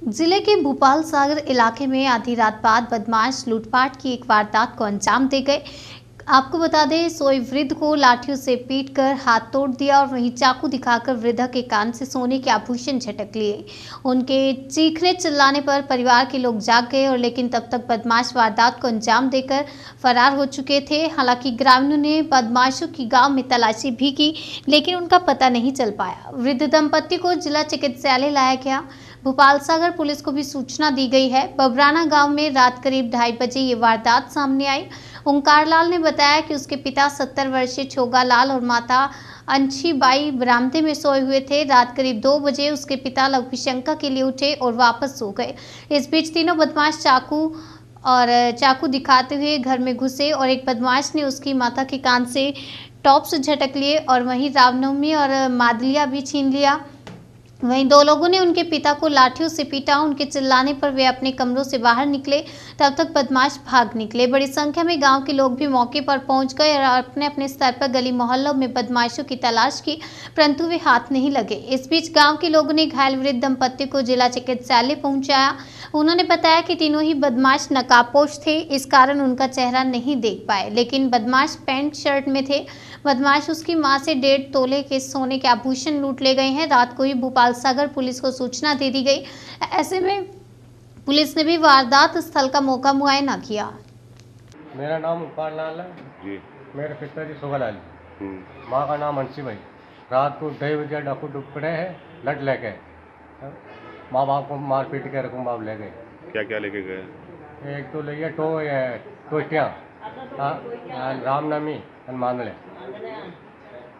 जिले के भूपाल सागर इलाके में आधी रात बाद बदमाश लूटपाट की एक वारदात को अंजाम दे गए। आपको बता दें, सोए वृद्ध को लाठियों से पीटकर हाथ तोड़ दिया और वहीं चाकू दिखाकर वृद्धा के कान से सोने के आभूषण झटक लिए। उनके चीखने चिल्लाने पर परिवार के लोग जाग गए और लेकिन तब तक बदमाश वारदात को अंजाम देकर फरार हो चुके थे। हालांकि ग्रामीणों ने बदमाशों की गांव में तलाशी भी की, लेकिन उनका पता नहीं चल पाया। वृद्ध दंपत्ति को जिला चिकित्सालय लाया गया। भोपाल सागर पुलिस को भी सूचना दी गई है। बबराना गांव में रात करीब 2:30 बजे ये वारदात सामने आई। ओंकार लाल ने बताया कि उसके पिता 70 वर्षीय छोगा लाल और माता अंशी बाई बरामदे में सोए हुए थे। रात करीब 2 बजे उसके पिता लघुशंका के लिए उठे और वापस सो गए। इस बीच तीनों बदमाश चाकू दिखाते हुए घर में घुसे और एक बदमाश ने उसकी माता के कान से टॉप से झटक लिए और वहीं रामनवमी और मादलिया भी छीन लिया। वहीं दो लोगों ने उनके पिता को लाठियों से पीटा। उनके चिल्लाने पर वे अपने कमरों से बाहर निकले, तब तक बदमाश भाग निकले। बड़ी संख्या में गांव के लोग भी मौके पर पहुंच गए और अपने अपने स्तर पर गली मोहल्लों में बदमाशों की तलाश की, परंतु वे हाथ नहीं लगे। इस बीच गांव के लोगों ने घायल वृद्ध दंपत्ति को जिला चिकित्सालय पहुंचाया। उन्होंने बताया कि तीनों ही बदमाश नकाबपोश थे, इस कारण उनका चेहरा नहीं देख पाए, लेकिन बदमाश पैंट शर्ट में थे। बदमाश उसकी मां से 1.5 तोले के सोने के आभूषण लूट ले गए हैं। रात को ही भोपाल सागर पुलिस को सूचना दे दी गई। ऐसे में पुलिस ने भी वारदात स्थल का मौका मुआयना किया। मेरा नाम ओंकार लाल है जी। मेरे पिताजी सोगा लाल जी। माँ का नाम अंशी भाई। रात को 2:30 बजे डाकू डूब पड़े हैं, लट लेके माँ बाप को मार पीट के रकम बाप ले गए। क्या क्या लेके गए? एक तो ले टोस्टियाँ, रामनवमी और मांदले।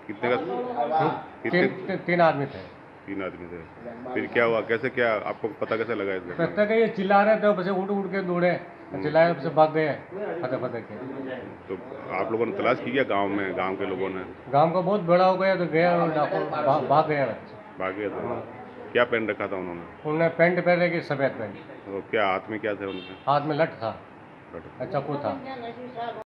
कितने का? तीन आदमी थे। 3 आदमी थे। फिर क्या हुआ? कैसे, क्या आपको पता कैसे लगा इसका? पता कि ये चिल्ला रहे थे, बस उठ के दौड़े, चिल्लाए, बस भाग गए फतेह के। तो आप लोगों ने तलाश की क्या गांव में? गांव के लोगों ने? गांव का बहुत बड़ा हो गया तो गया और भाग गया बच्चे। भाग गया था? क्या पहन रखा था उन्होंने? उन्होंने पैंट पहन रखी, सफेद पैंट। तो क्या हाथ में क्या थे उनके? हाथ में लठ था, चाकू था।